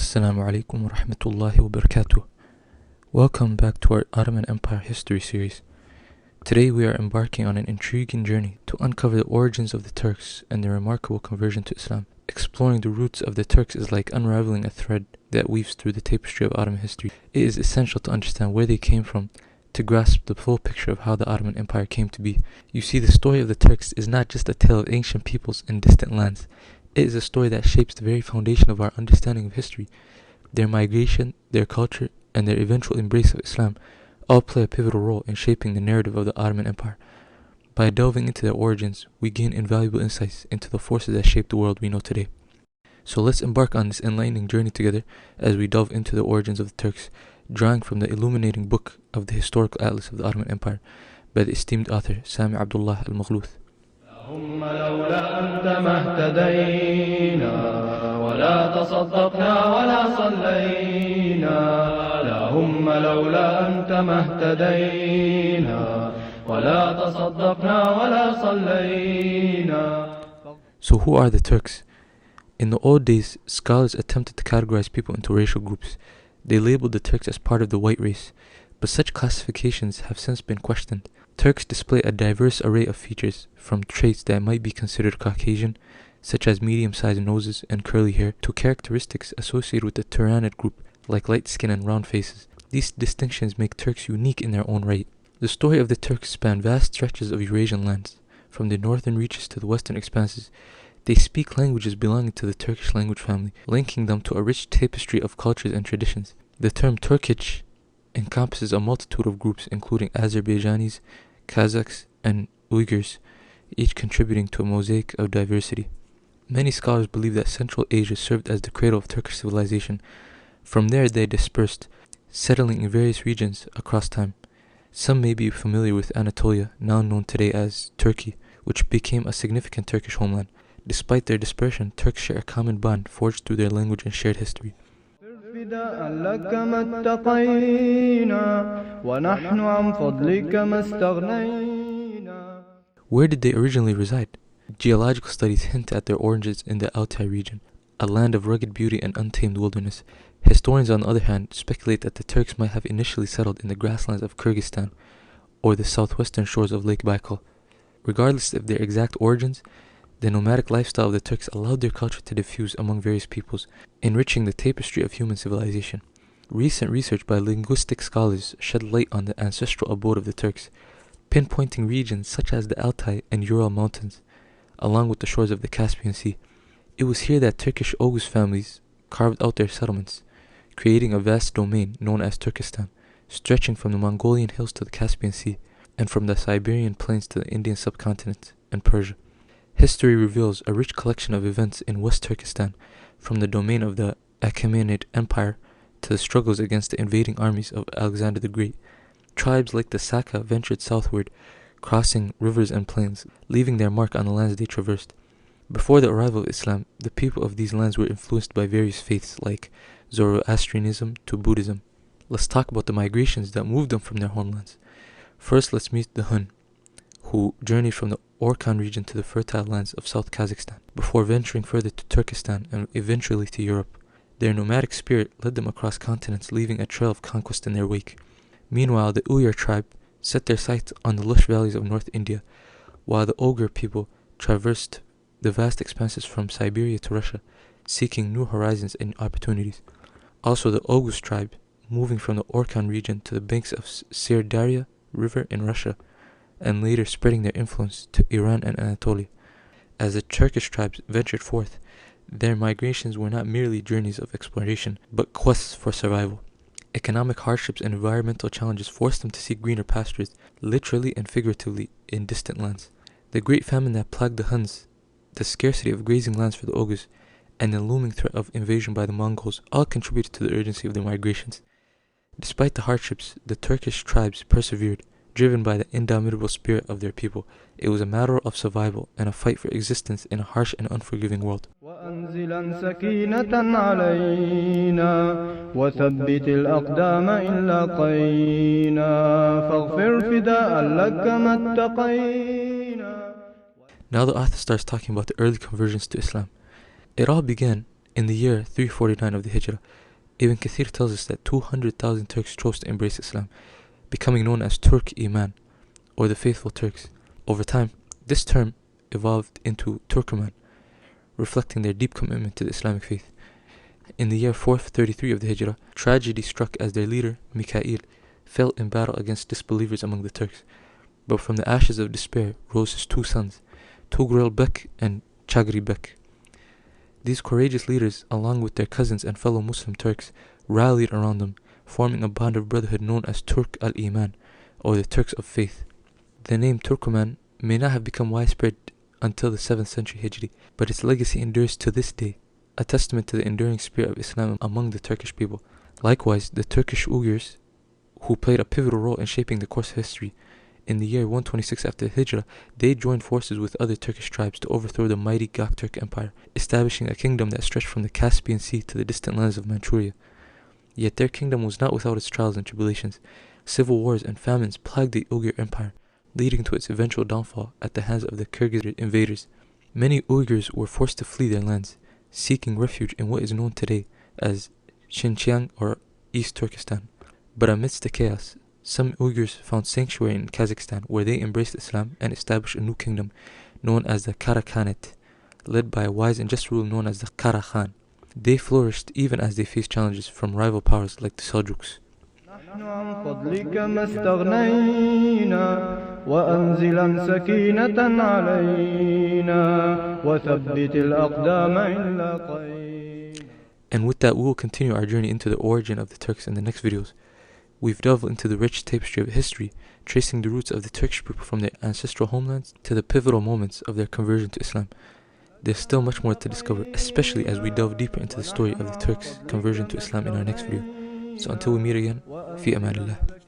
Assalamu alaikum wa rahmatullahi wa barakatuh. Welcome back to our Ottoman Empire history series. Today we are embarking on an intriguing journey to uncover the origins of the Turks and their remarkable conversion to Islam. Exploring the roots of the Turks is like unraveling a thread that weaves through the tapestry of Ottoman history. It is essential to understand where they came from to grasp the full picture of how the Ottoman Empire came to be. You see, the story of the Turks is not just a tale of ancient peoples in distant lands. It is a story that shapes the very foundation of our understanding of history. Their migration, their culture, and their eventual embrace of Islam all play a pivotal role in shaping the narrative of the Ottoman Empire. By delving into their origins, we gain invaluable insights into the forces that shape the world we know today. So let's embark on this enlightening journey together as we delve into the origins of the Turks, drawing from the illuminating book of the Historical Atlas of the Ottoman Empire by the esteemed author Sami Abdullah al-Maghlouth. اللهم لولا أنت ما اهتدينا ولا تصدقنا ولا صلينا اللهم لولا أنت ما اهتدينا ولا تصدقنا ولا صلينا. So who are the Turks? In the old days, scholars attempted to categorize people into racial groups. They labeled the Turks as part of the white race, but such classifications have since been questioned. Turks display a diverse array of features, from traits that might be considered Caucasian, such as medium-sized noses and curly hair, to characteristics associated with the Turanid group, like light skin and round faces. These distinctions make Turks unique in their own right. The story of the Turks spans vast stretches of Eurasian lands, from the northern reaches to the western expanses. They speak languages belonging to the Turkish language family, linking them to a rich tapestry of cultures and traditions. The term Turkic encompasses a multitude of groups, including Azerbaijanis, Kazakhs, and Uyghurs, each contributing to a mosaic of diversity. Many scholars believe that Central Asia served as the cradle of Turkish civilization. From there they dispersed, settling in various regions across time. Some may be familiar with Anatolia, now known today as Turkey, which became a significant Turkish homeland. Despite their dispersion, Turks share a common bond forged through their language and shared history. فداء لك ما اتقينا ونحن عن فضلك ما استغنينا. Where did they originally reside? Geological studies hint at their origins in the Altai region, a land of rugged beauty and untamed wilderness. Historians, on the other hand, speculate that the Turks might have initially settled in the grasslands of Kyrgyzstan or the southwestern shores of Lake Baikal. Regardless of their exact origins, the nomadic lifestyle of the Turks allowed their culture to diffuse among various peoples, enriching the tapestry of human civilization. Recent research by linguistic scholars shed light on the ancestral abode of the Turks, pinpointing regions such as the Altai and Ural Mountains, along with the shores of the Caspian Sea. It was here that Turkish Oghuz families carved out their settlements, creating a vast domain known as Turkestan, stretching from the Mongolian hills to the Caspian Sea, and from the Siberian plains to the Indian subcontinent and Persia. History reveals a rich collection of events in West Turkestan, from the domain of the Achaemenid Empire to the struggles against the invading armies of Alexander the Great. Tribes like the Saka ventured southward, crossing rivers and plains, leaving their mark on the lands they traversed. Before the arrival of Islam, the people of these lands were influenced by various faiths like Zoroastrianism to Buddhism. Let's talk about the migrations that moved them from their homelands. First, let's meet the Hun, who journeyed from the Orkhan region to the fertile lands of South Kazakhstan, before venturing further to Turkestan and eventually to Europe. Their nomadic spirit led them across continents, leaving a trail of conquest in their wake. Meanwhile, the Uyghur tribe set their sights on the lush valleys of North India, while the Oghur people traversed the vast expanses from Siberia to Russia, seeking new horizons and opportunities. Also, the Oghuz tribe, moving from the Orkhan region to the banks of Sir River in Russia, and later spreading their influence to Iran and Anatolia. As the Turkish tribes ventured forth, their migrations were not merely journeys of exploration, but quests for survival. Economic hardships and environmental challenges forced them to seek greener pastures, literally and figuratively, in distant lands. The great famine that plagued the Huns, the scarcity of grazing lands for the Oghuz, and the looming threat of invasion by the Mongols all contributed to the urgency of their migrations. Despite the hardships, the Turkish tribes persevered, driven by the indomitable spirit of their people. It was a matter of survival and a fight for existence in a harsh and unforgiving world. وأنزلا سكينة علينا وثبت الأقدام إن لاقينا فاغفر فداء لك ما اتقينا. Now the author starts talking about the early conversions to Islam. It all began In the year 349 of the Hijrah, Ibn Kathir tells us that 200,000 Turks chose to embrace Islam, becoming known as Turk Iman, or the faithful Turks. Over time, this term evolved into Turkoman, reflecting their deep commitment to the Islamic faith. In the year 433 of the Hijrah, tragedy struck as their leader, Mikhail, fell in battle against disbelievers among the Turks. But from the ashes of despair rose his two sons, Tughril Bek and Chagri Bek. These courageous leaders, along with their cousins and fellow Muslim Turks, rallied around them, forming a bond of brotherhood known as Turk al-Iman, or the Turks of faith. The name Turkoman may not have become widespread until the 7th century Hijri, but its legacy endures to this day, a testament to the enduring spirit of Islam among the Turkish people. Likewise, the Turkish Uyghurs, who played a pivotal role in shaping the course of history, in the year 126 after the Hijrah, they joined forces with other Turkish tribes to overthrow the mighty Gokturk Empire, establishing a kingdom that stretched from the Caspian Sea to the distant lands of Manchuria. Yet their kingdom was not without its trials and tribulations. Civil wars and famines plagued the Uyghur Empire, leading to its eventual downfall at the hands of the Kyrgyz invaders. Many Uyghurs were forced to flee their lands, seeking refuge in what is known today as Xinjiang or East Turkestan. But amidst the chaos, some Uyghurs found sanctuary in Kazakhstan, where they embraced Islam and established a new kingdom known as the Kara Khanate, led by a wise and just ruler known as the Kara Khan. They flourished even as they faced challenges from rival powers like the Seljuks. And with that, we will continue our journey into the origin of the Turks in the next videos. We've delved into the rich tapestry of history, tracing the roots of the Turkish people from their ancestral homelands to the pivotal moments of their conversion to Islam. There's still much more to discover, especially as we delve deeper into the story of the Turks' conversion to Islam in our next video. So until we meet again, fi amanillah.